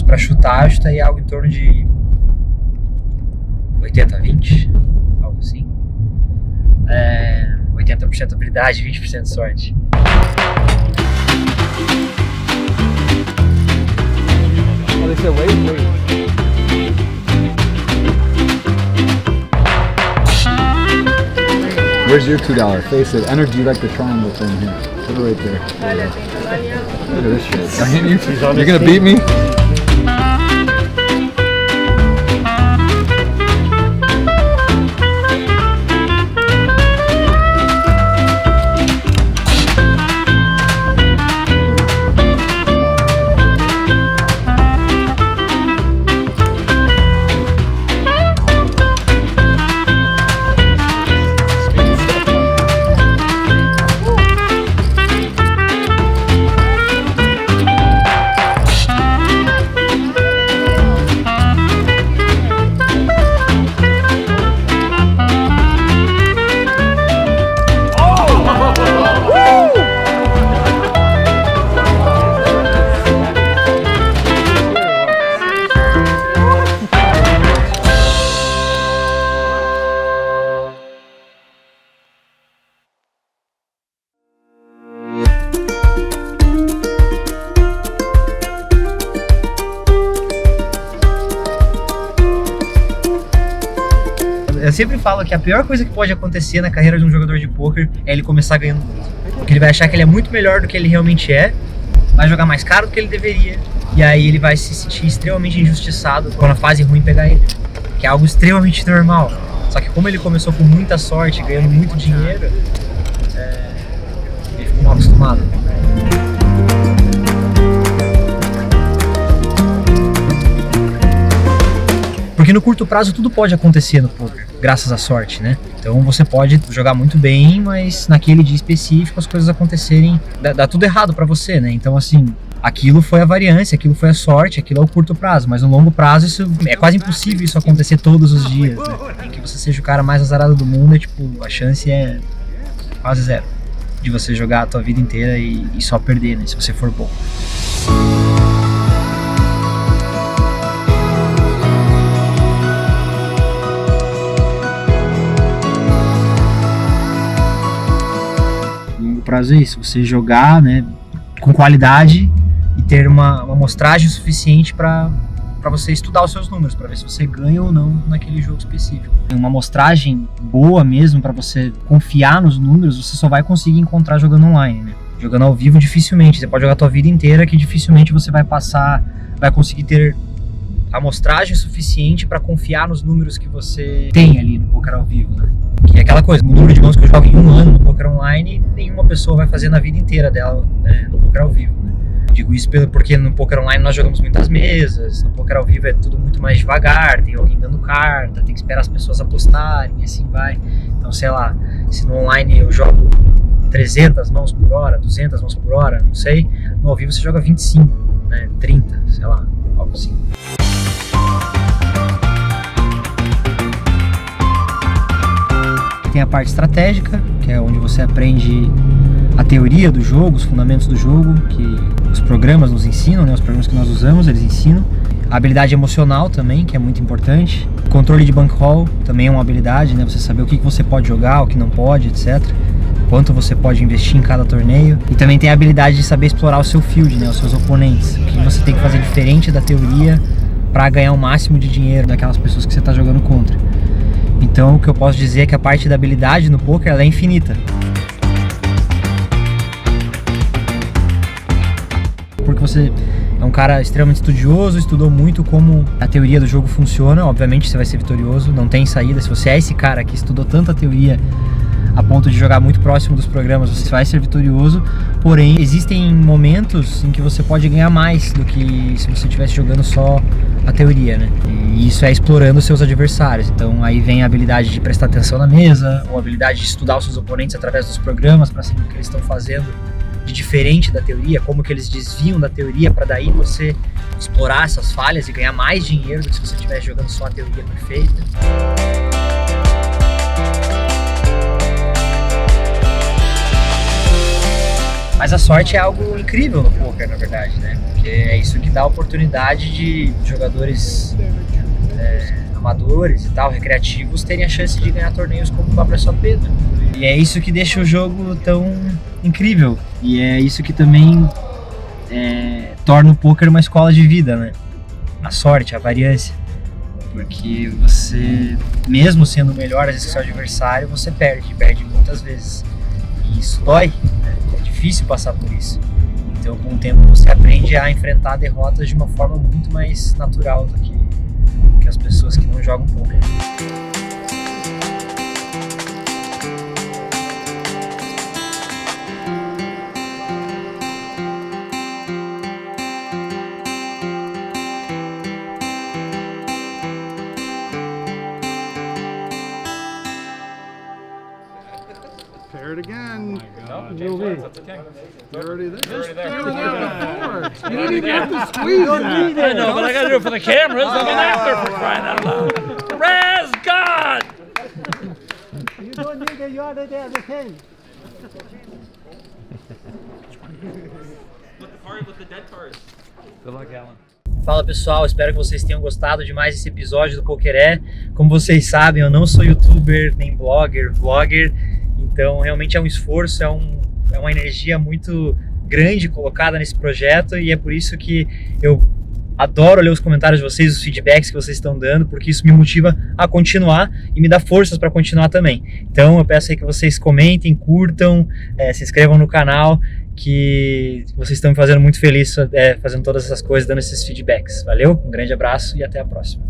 pra chutar, eu chutaria algo em torno de 80-20, algo assim. 80% habilidade, 20% sorte. Where's your $2? Face it. Enter, do you like the triangle thing here? Put it right there. Look at this shit. You're gonna beat me? Eu sempre falo que a pior coisa que pode acontecer na carreira de um jogador de pôquer é ele começar ganhando muito. Porque ele vai achar que ele é muito melhor do que ele realmente é, vai jogar mais caro do que ele deveria, e aí ele vai se sentir extremamente injustiçado quando a fase ruim pegar ele, que é algo extremamente normal. Só que como ele começou com muita sorte, ganhando muito dinheiro, ele ficou mal acostumado. Porque no curto prazo tudo pode acontecer no poker, graças à sorte, né? Então você pode jogar muito bem, mas naquele dia específico as coisas acontecerem, dá tudo errado pra você, né? Então assim, aquilo foi a variância, aquilo foi a sorte, aquilo é o curto prazo, mas no longo prazo isso é quase impossível isso acontecer todos os dias, né? Em que você seja o cara mais azarado do mundo, a chance é quase zero de você jogar a tua vida inteira e só perder, né? Se você for bom. Prazo é isso, você jogar, né, com qualidade e ter uma amostragem suficiente para você estudar os seus números, para ver se você ganha ou não naquele jogo específico. Uma amostragem boa mesmo para você confiar nos números, você só vai conseguir encontrar jogando online, né? Jogando ao vivo dificilmente, você pode jogar a tua vida inteira que dificilmente você vai conseguir ter amostragem suficiente para confiar nos números que você tem ali no poker ao vivo, né? Que é aquela coisa, o número de mãos que eu jogo em um ano no poker online, nenhuma pessoa vai fazer na vida inteira dela, né, no poker ao vivo, né? Digo isso porque no poker online nós jogamos muitas mesas, no poker ao vivo é tudo muito mais devagar, tem alguém dando carta, tem que esperar as pessoas apostarem e assim vai. Então, sei lá, se no online eu jogo 300 mãos por hora, 200 mãos por hora, não sei, no ao vivo você joga 25, né, 30, sei lá, algo assim. Tem a parte estratégica, que é onde você aprende a teoria do jogo, os fundamentos do jogo, que os programas nos ensinam, né? Os programas que nós usamos, eles ensinam. A habilidade emocional também, que é muito importante. Controle de bankroll também é uma habilidade, né? Você saber o que você pode jogar, o que não pode, etc. Quanto você pode investir em cada torneio. E também tem a habilidade de saber explorar o seu field, né? Os seus oponentes. O que você tem que fazer diferente da teoria para ganhar o máximo de dinheiro daquelas pessoas que você está jogando contra. Então o que eu posso dizer é que a parte da habilidade no poker ela é infinita. Porque você é um cara extremamente estudioso, estudou muito como a teoria do jogo funciona, obviamente você vai ser vitorioso, não tem saída. Se você é esse cara que estudou tanto a teoria a ponto de jogar muito próximo dos programas, você vai ser vitorioso. Porém, existem momentos em que você pode ganhar mais do que se você estivesse jogando só a teoria, né? E isso é explorando os seus adversários. Então aí vem a habilidade de prestar atenção na mesa, ou a habilidade de estudar os seus oponentes através dos programas para saber o que eles estão fazendo de diferente da teoria, como que eles desviam da teoria, para daí você explorar essas falhas e ganhar mais dinheiro do que se você estivesse jogando só a teoria perfeita. Mas a sorte é algo incrível no poker, na verdade, né? Porque é isso que dá a oportunidade de jogadores amadores e tal, recreativos, terem a chance de ganhar torneios como o próprio São Pedro. E é isso que deixa o jogo tão incrível. E é isso que também torna o poker uma escola de vida, né? A sorte, a variância. Porque você, mesmo sendo melhor às vezes que seu adversário, você perde muitas vezes. E isso dói, né? É difícil passar por isso. Então, com o tempo, você aprende a enfrentar derrotas de uma forma muito mais natural do que as pessoas que não jogam poker. Pair it again. No, that's a king. You're already there. You're already there. You didn't even have to squeeze that. I know, but I gotta do it for the cameras. I'm an actor, for crying out loud. Raz God! You don't need it, you already have the king. With the party with the dead cards. Good luck, Alan. Fala pessoal, espero que vocês tenham gostado de mais esse episódio do Pokeré. Como vocês sabem, eu não sou youtuber, nem blogger, vlogger, então realmente é um esforço, é uma energia muito grande colocada nesse projeto e é por isso que eu adoro ler os comentários de vocês, os feedbacks que vocês estão dando, porque isso me motiva a continuar e me dá forças para continuar também. Então eu peço aí que vocês comentem, curtam, se inscrevam no canal, que vocês estão me fazendo muito feliz fazendo todas essas coisas, dando esses feedbacks. Valeu, um grande abraço e até a próxima.